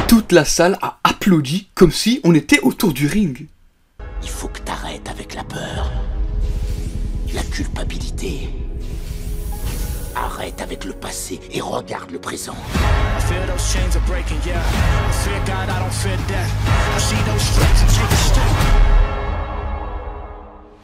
Toute la salle a applaudi comme si on était autour du ring. Il faut que t'arrêtes avec la peur, la culpabilité. Arrête avec le passé et regarde le présent.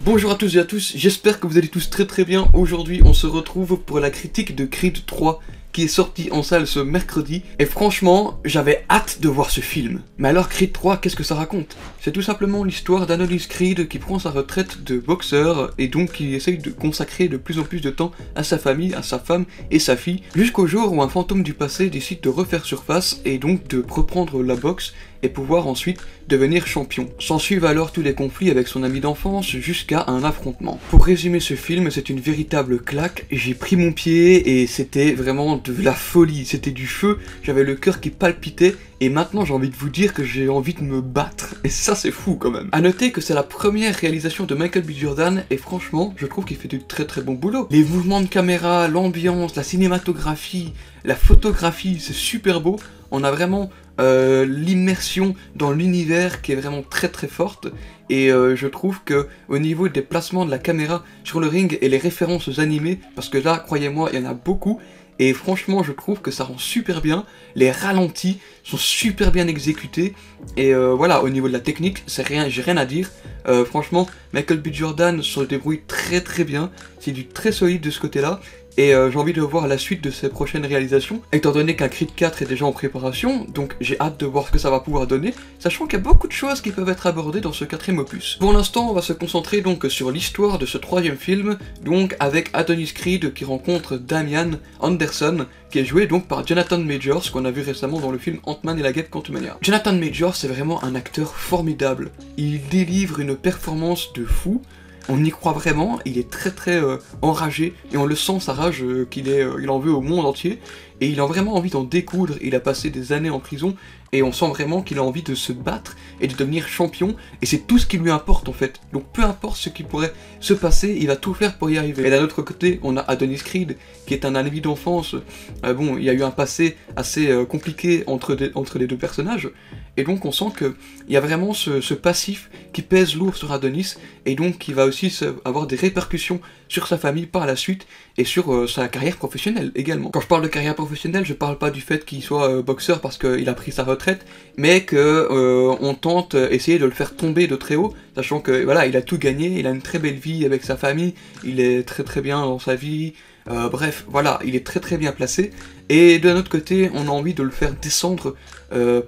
Bonjour à tous et à tous, j'espère que vous allez tous très bien. Aujourd'hui on se retrouve pour la critique de Creed 3 qui est sorti en salle ce mercredi. Et franchement, j'avais hâte de voir ce film. Mais alors Creed 3, qu'est-ce que ça raconte? C'est tout simplement l'histoire d'Adonis Creed qui prend sa retraite de boxeur et donc qui essaye de consacrer de plus en plus de temps à sa famille, à sa femme et sa fille, jusqu'au jour où un fantôme du passé décide de refaire surface et donc de reprendre la boxe et pouvoir ensuite devenir champion. S'ensuivent alors tous les conflits avec son ami d'enfance jusqu'à un affrontement. Pour résumer ce film, c'est une véritable claque, j'ai pris mon pied et c'était vraiment de la folie, c'était du feu, j'avais le cœur qui palpitait et maintenant j'ai envie de vous dire que j'ai envie de me battre. Et ça c'est fou quand même. A noter que c'est la première réalisation de Michael B. Jordan et franchement je trouve qu'il fait du très bon boulot. Les mouvements de caméra, l'ambiance, la cinématographie, la photographie, c'est super beau. On a vraiment l'immersion dans l'univers qui est vraiment très forte et je trouve que au niveau des placements de la caméra sur le ring et les références animées, parce que là croyez-moi il y en a beaucoup et franchement je trouve que ça rend super bien, les ralentis sont super bien exécutés et voilà, au niveau de la technique c'est rien, j'ai rien à dire. Franchement Michael B. Jordan se débrouille très bien, c'est du très solide de ce côté là. Et j'ai envie de voir la suite de ses prochaines réalisations, étant donné qu'un Creed 4 est déjà en préparation, donc j'ai hâte de voir ce que ça va pouvoir donner, sachant qu'il y a beaucoup de choses qui peuvent être abordées dans ce quatrième opus. Pour l'instant, on va se concentrer donc sur l'histoire de ce troisième film, donc avec Adonis Creed qui rencontre Damian Anderson, qui est joué donc par Jonathan Majors, qu'on a vu récemment dans le film Ant-Man et la Guêpe Quantumania. Jonathan Majors c'est vraiment un acteur formidable, il délivre une performance de fou. On y croit vraiment, il est très enragé, et on le sent sa rage il en veut au monde entier, et il a vraiment envie d'en découdre, il a passé des années en prison, et on sent vraiment qu'il a envie de se battre et de devenir champion, et c'est tout ce qui lui importe en fait. Donc peu importe ce qui pourrait se passer, il va tout faire pour y arriver. Et d'un autre côté, on a Adonis Creed, qui est un ami d'enfance. Bon, il y a eu un passé assez compliqué entre les deux personnages, et donc on sent qu'il y a vraiment ce passif qui pèse lourd sur Adonis, et donc qui va aussi avoir des répercussions sur sa famille par la suite, et sur sa carrière professionnelle également. Quand je parle de carrière professionnelle, je parle pas du fait qu'il soit boxeur parce qu'il a pris sa retraite, mais que on tente essayer de le faire tomber de très haut, sachant que voilà, il a tout gagné, il a une très belle vie avec sa famille, il est très bien dans sa vie, bref, voilà, il est très bien placé, et de notre côté, on a envie de le faire descendre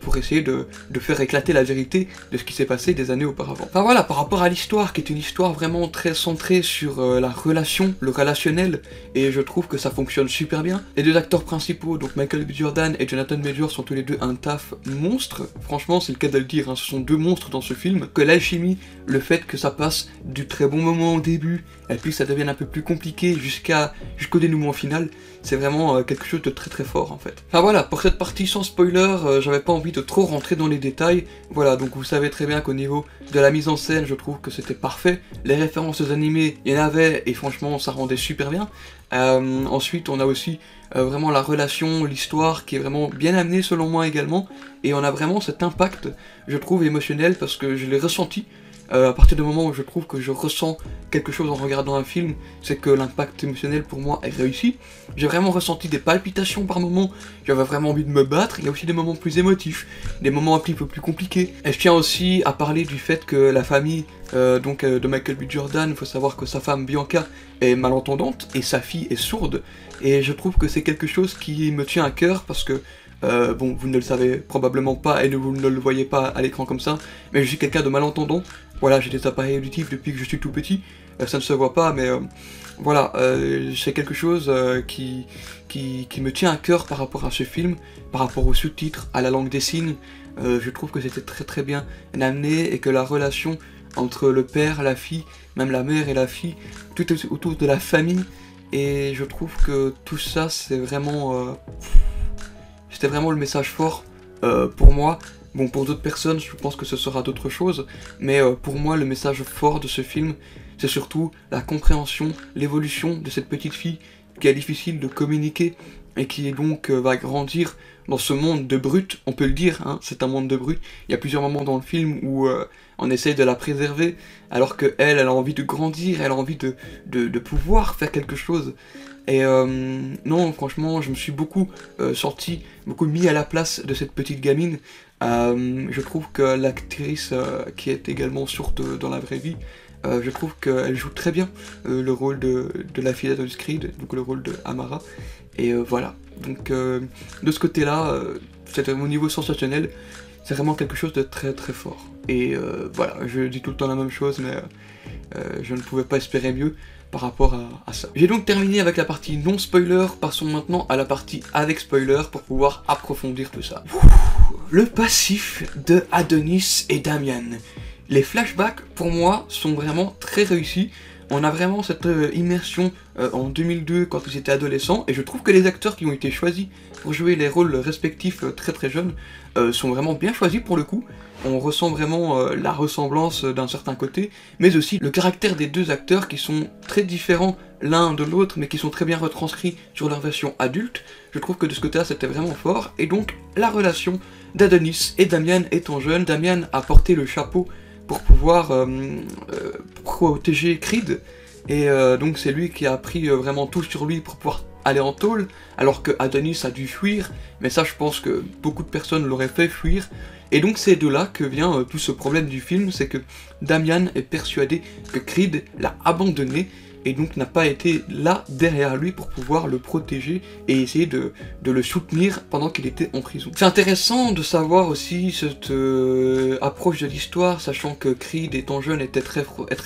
pour essayer de faire éclater la vérité de ce qui s'est passé des années auparavant. Enfin voilà, par rapport à l'histoire, qui est une histoire vraiment très centrée sur la relation, le relationnel, et je trouve que ça fonctionne super bien. Les deux acteurs principaux, donc Michael B. Jordan et Jonathan Majors, sont tous les deux un taf monstre. Franchement, c'est le cas de le dire, hein, ce sont deux monstres dans ce film. Que l'alchimie, le fait que ça passe du très bon moment au début, et puis ça devienne un peu plus compliqué jusqu'au dénouement final, c'est vraiment quelque chose de très fort en fait. Enfin voilà, pour cette partie sans spoiler, j'avais pas envie de trop rentrer dans les détails. Voilà, donc vous savez très bien qu'au niveau de la mise en scène, je trouve que c'était parfait. Les références animées, il y en avait, et franchement ça rendait super bien. Ensuite on a aussi vraiment la relation, l'histoire qui est vraiment bien amenée selon moi également, et on a vraiment cet impact, je trouve, émotionnel, parce que je l'ai ressenti. À partir du moment où je trouve que je ressens quelque chose en regardant un film, c'est que l'impact émotionnel pour moi est réussi. J'ai vraiment ressenti des palpitations par moments, j'avais vraiment envie de me battre. Il y a aussi des moments plus émotifs, des moments un petit peu plus compliqués. Et je tiens aussi à parler du fait que la famille de Michael B. Jordan, il faut savoir que sa femme Bianca est malentendante et sa fille est sourde. Et je trouve que c'est quelque chose qui me tient à cœur parce que bon, vous ne le savez probablement pas et vous ne le voyez pas à l'écran comme ça, mais je suis quelqu'un de malentendant. Voilà, j'ai des appareils auditifs depuis que je suis tout petit, ça ne se voit pas, mais voilà, c'est quelque chose qui me tient à cœur par rapport à ce film, par rapport aux sous-titres, à la langue des signes. Je trouve que c'était très bien amené et que la relation entre le père, la fille, même la mère et la fille, tout autour de la famille, et je trouve que tout ça c'est vraiment... c'était vraiment le message fort pour moi. Bon, pour d'autres personnes, je pense que ce sera d'autres choses, mais pour moi, le message fort de ce film, c'est surtout la compréhension, l'évolution de cette petite fille qui est difficile de communiquer et qui donc va grandir dans ce monde de brutes, on peut le dire, hein, c'est un monde de brutes. Il y a plusieurs moments dans le film où on essaye de la préserver, alors que elle a envie de grandir, elle a envie de pouvoir faire quelque chose. Et non, franchement, je me suis beaucoup senti, beaucoup mis à la place de cette petite gamine. Je trouve que l'actrice qui est également sourde dans la vraie vie, je trouve qu'elle joue très bien le rôle de la fille d'Adonis Creed, donc le rôle de Amara. Et voilà, donc de ce côté-là, c'est au niveau sensationnel, c'est vraiment quelque chose de très très fort. Et voilà, je dis tout le temps la même chose, mais je ne pouvais pas espérer mieux par rapport à ça. J'ai donc terminé avec la partie non spoiler, passons maintenant à la partie avec spoiler pour pouvoir approfondir tout ça. Le passif de Adonis et Damian. Les flashbacks, pour moi, sont vraiment très réussis. On a vraiment cette immersion en 2002 quand ils étaient adolescents, et je trouve que les acteurs qui ont été choisis pour jouer les rôles respectifs très très jeunes sont vraiment bien choisis pour le coup. On ressent vraiment la ressemblance d'un certain côté, mais aussi le caractère des deux acteurs qui sont très différents l'un de l'autre, mais qui sont très bien retranscrits sur leur version adulte. Je trouve que de ce côté-là, c'était vraiment fort, et donc la relation d'Adonis et Damian étant jeune, Damian a porté le chapeau pour pouvoir protéger Creed, et donc c'est lui qui a pris vraiment tout sur lui pour pouvoir aller en tôle, alors que Adonis a dû fuir, mais ça je pense que beaucoup de personnes l'auraient fait fuir, et donc c'est de là que vient tout ce problème du film, c'est que Damian est persuadé que Creed l'a abandonné, et donc n'a pas été là derrière lui pour pouvoir le protéger et essayer de le soutenir pendant qu'il était en prison. C'est intéressant de savoir aussi cette approche de l'histoire, sachant que Creed étant jeune était très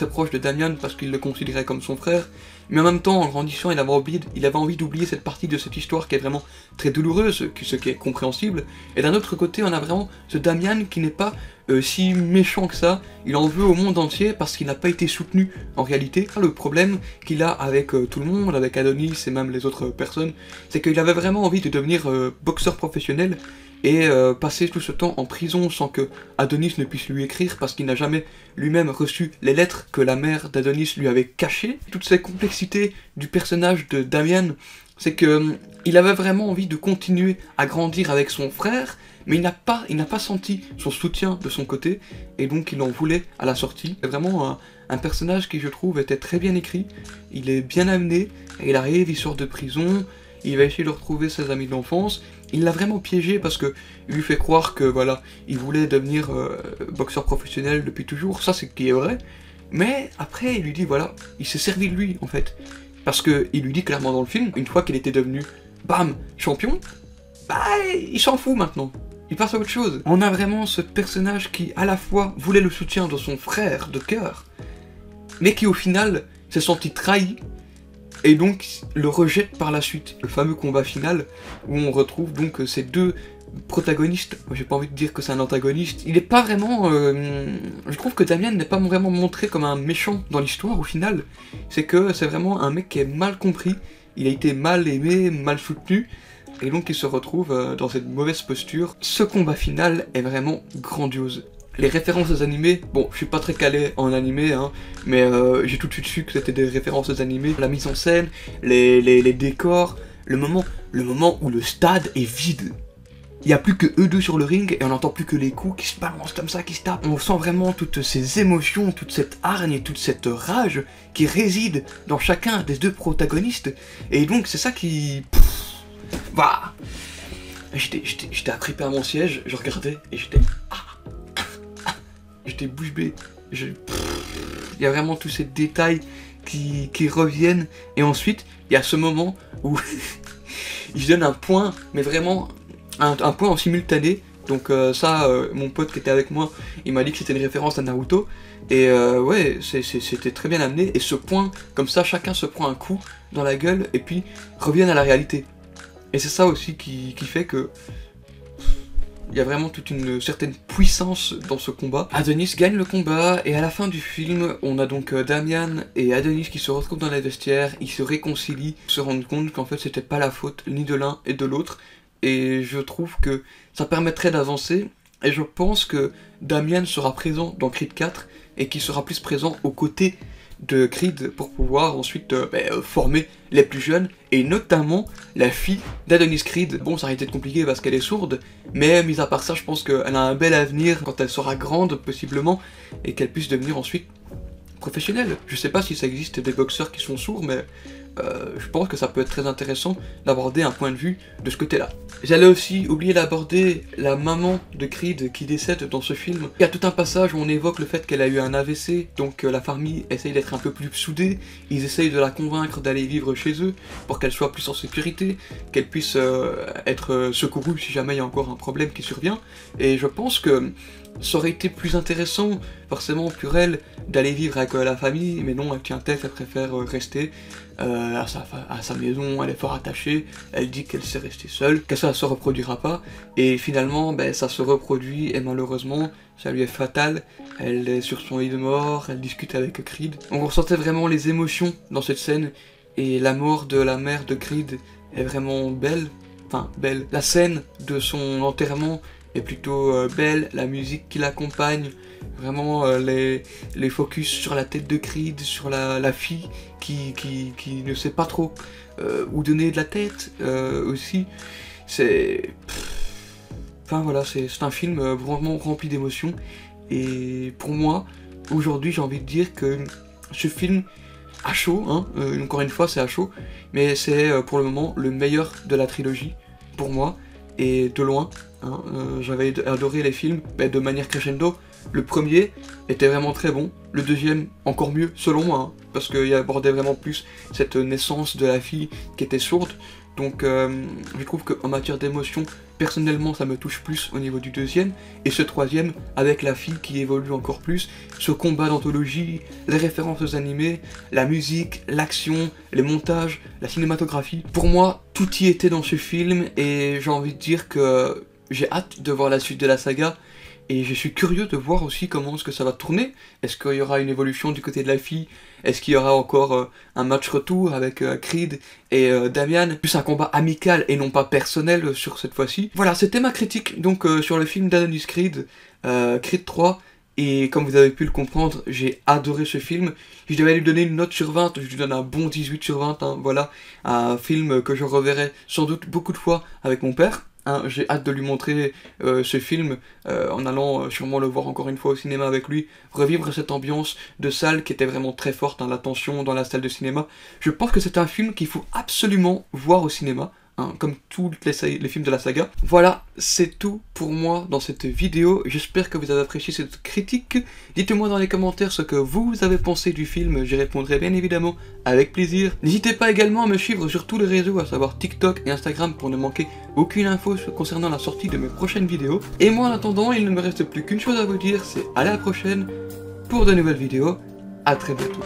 proche de Damian parce qu'il le considérait comme son frère, mais en même temps, en grandissant, il avait envie d'oublier cette partie de cette histoire qui est vraiment très douloureuse, ce qui est compréhensible, et d'un autre côté, on a vraiment ce Damian qui n'est pas si méchant que ça, il en veut au monde entier parce qu'il n'a pas été soutenu en réalité. Le problème qu'il a avec tout le monde, avec Adonis et même les autres personnes, c'est qu'il avait vraiment envie de devenir boxeur professionnel et passer tout ce temps en prison sans que Adonis ne puisse lui écrire parce qu'il n'a jamais lui-même reçu les lettres que la mère d'Adonis lui avait cachées. Toute cette complexité du personnage de Damian, c'est que il avait vraiment envie de continuer à grandir avec son frère, mais il n'a pas senti son soutien de son côté, et donc il en voulait à la sortie. C'est vraiment un personnage qui, je trouve, était très bien écrit, il est bien amené, et il arrive, il sort de prison, il va essayer de retrouver ses amis d'enfance. Il l'a vraiment piégé parce que il lui fait croire que voilà, il voulait devenir boxeur professionnel depuis toujours, ça c'est qui est vrai, mais après il lui dit voilà, il s'est servi de lui en fait, parce que il lui dit clairement dans le film, une fois qu'il était devenu, bam, champion, bah il s'en fout maintenant, il passe à autre chose. On a vraiment ce personnage qui à la fois voulait le soutien de son frère de cœur, mais qui au final s'est senti trahi, et donc le rejette par la suite. Le fameux combat final où on retrouve donc ces deux protagonistes. J'ai pas envie de dire que c'est un antagoniste. Il est pas vraiment... Je trouve que Damian n'est pas vraiment montré comme un méchant dans l'histoire au final. C'est que c'est vraiment un mec qui est mal compris. Il a été mal aimé, mal soutenu. Et donc il se retrouve dans cette mauvaise posture. Ce combat final est vraiment grandiose. Les références aux animés, bon, je suis pas très calé en animé, hein, mais j'ai tout de suite su que c'était des références aux animés. La mise en scène, les décors, le moment où le stade est vide. Il n'y a plus que eux deux sur le ring et on n'entend plus que les coups qui se balancent comme ça, qui se tapent. On sent vraiment toutes ces émotions, toute cette hargne et toute cette rage qui réside dans chacun des deux protagonistes. Et donc c'est ça qui... Bah, j'étais accroupé à mon siège, je regardais et j'étais... J'étais bouche bée. Il y a vraiment tous ces détails qui reviennent. Et ensuite, il y a ce moment où il donne un point, mais vraiment un point en simultané. Donc mon pote qui était avec moi, il m'a dit que c'était une référence à Naruto. Et ouais, c'était très bien amené. Et ce point, comme ça, chacun se prend un coup dans la gueule et puis reviennent à la réalité. Et c'est ça aussi qui fait que... Il y a vraiment toute une certaine puissance dans ce combat. Adonis gagne le combat et à la fin du film, on a donc Damian et Adonis qui se retrouvent dans les vestiaires, ils se réconcilient, se rendent compte qu'en fait c'était pas la faute ni de l'un et de l'autre. Et je trouve que ça permettrait d'avancer et je pense que Damian sera présent dans Creed 4 et qu'il sera plus présent aux côtés de Creed pour pouvoir ensuite former les plus jeunes, et notamment la fille d'Adonis Creed. Bon, ça aurait été compliqué parce qu'elle est sourde, mais mis à part ça, je pense qu'elle a un bel avenir quand elle sera grande, possiblement, et qu'elle puisse devenir ensuite professionnelle. Je sais pas si ça existe des boxeurs qui sont sourds, mais je pense que ça peut être très intéressant d'aborder un point de vue de ce côté-là. J'allais aussi oublier d'aborder la maman de Creed qui décède dans ce film. Il y a tout un passage où on évoque le fait qu'elle a eu un AVC, donc la famille essaye d'être un peu plus soudée, ils essayent de la convaincre d'aller vivre chez eux pour qu'elle soit plus en sécurité, qu'elle puisse être secourue si jamais il y a encore un problème qui survient, et je pense que ça aurait été plus intéressant, forcément pour elle, d'aller vivre avec la famille, mais non, elle tient tête, elle préfère rester à sa maison, elle est fort attachée, elle dit qu'elle sait rester seule, que ça se reproduira pas, et finalement, ça se reproduit, et malheureusement, ça lui est fatal, elle est sur son lit de mort, elle discute avec Creed. On ressentait vraiment les émotions dans cette scène, et la mort de la mère de Creed est vraiment belle, enfin belle. La scène de son enterrement est plutôt belle, la musique qui l'accompagne, vraiment les focus sur la tête de Creed, sur la fille qui ne sait pas trop où donner de la tête aussi, c'est... Enfin voilà, c'est un film vraiment rempli d'émotions, et pour moi, aujourd'hui j'ai envie de dire que ce film, à chaud, encore une fois c'est à chaud, mais c'est pour le moment le meilleur de la trilogie, pour moi, et de loin. J'avais adoré les films de manière crescendo. Le premier était vraiment très bon, le deuxième encore mieux selon moi, parce qu'il abordait vraiment plus cette naissance de la fille qui était sourde, donc je trouve qu'en matière d'émotion, personnellement ça me touche plus au niveau du deuxième, et ce troisième avec la fille qui évolue encore plus, ce combat d'anthologie, les références aux animés, la musique, l'action, les montages, la cinématographie, pour moi tout y était dans ce film, et j'ai envie de dire que j'ai hâte de voir la suite de la saga, et je suis curieux de voir aussi comment est-ce que ça va tourner. Est-ce qu'il y aura une évolution du côté de la fille? Est-ce qu'il y aura encore un match retour avec Creed et Damian? Plus un combat amical et non pas personnel sur cette fois-ci. Voilà, c'était ma critique donc sur le film d'Adonis Creed, Creed 3. Et comme vous avez pu le comprendre, j'ai adoré ce film. Si je devais lui donner une note sur 20, je lui donne un bon 18 sur 20. Voilà, un film que je reverrai sans doute beaucoup de fois avec mon père. J'ai hâte de lui montrer ce film en allant sûrement le voir encore une fois au cinéma avec lui, revivre cette ambiance de salle qui était vraiment très forte, la tension dans la salle de cinéma. Je pense que c'est un film qu'il faut absolument voir au cinéma, comme tous les films de la saga. Voilà, c'est tout pour moi dans cette vidéo. J'espère que vous avez apprécié cette critique. Dites-moi dans les commentaires ce que vous avez pensé du film, j'y répondrai bien évidemment avec plaisir. N'hésitez pas également à me suivre sur tous les réseaux, à savoir TikTok et Instagram, pour ne manquer aucune info concernant la sortie de mes prochaines vidéos. Et moi en attendant, il ne me reste plus qu'une chose à vous dire, c'est à la prochaine pour de nouvelles vidéos. À très bientôt.